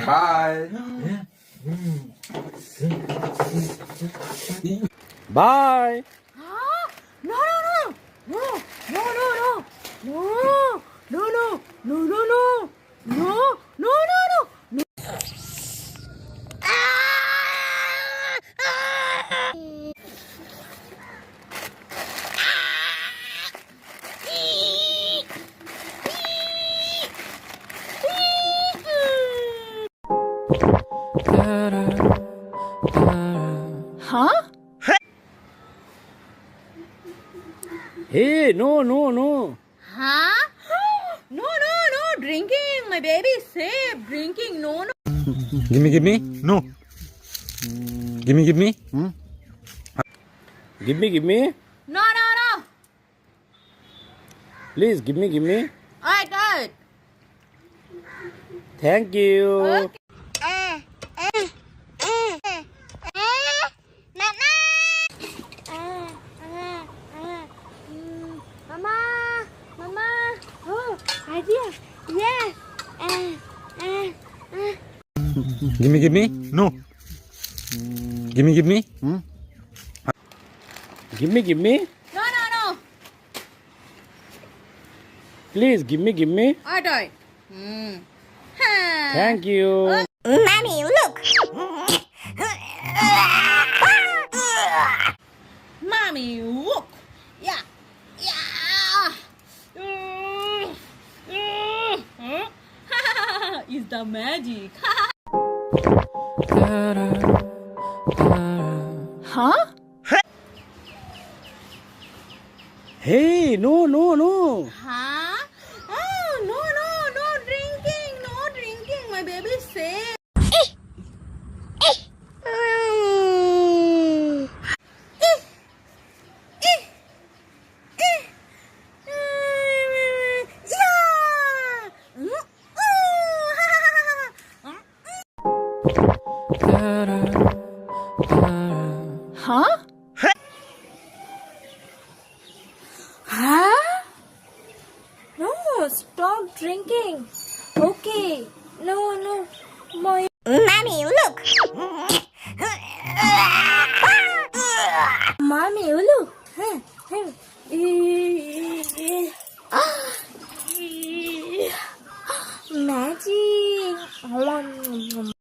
Bye. Bye. No, no, no, no, no, no, no, no, no, no, no, no, no, no, no, no, no. Huh? Hey, no, no, no. Huh? No, no, no, drinking. My baby is safe. Drinking, no, no. Give me. No. Give me. Give me. No, no, no. Please, give me. Alright, good. Thank you. Okay. Mama, oh, idea, yes. Give me. No. Give me. Give me. No, no, no. Please, give me. Alright. Thank you. Mommy, look. Mommy, look. Yeah. Yeah. It's the magic. Huh? Hey, no, no, no. Huh? Oh, no, no, no drinking. No drinking. My baby is safe. Huh? Huh? No, stop drinking. Okay. No, no. My Mommy, look. Mommy, look. Magic.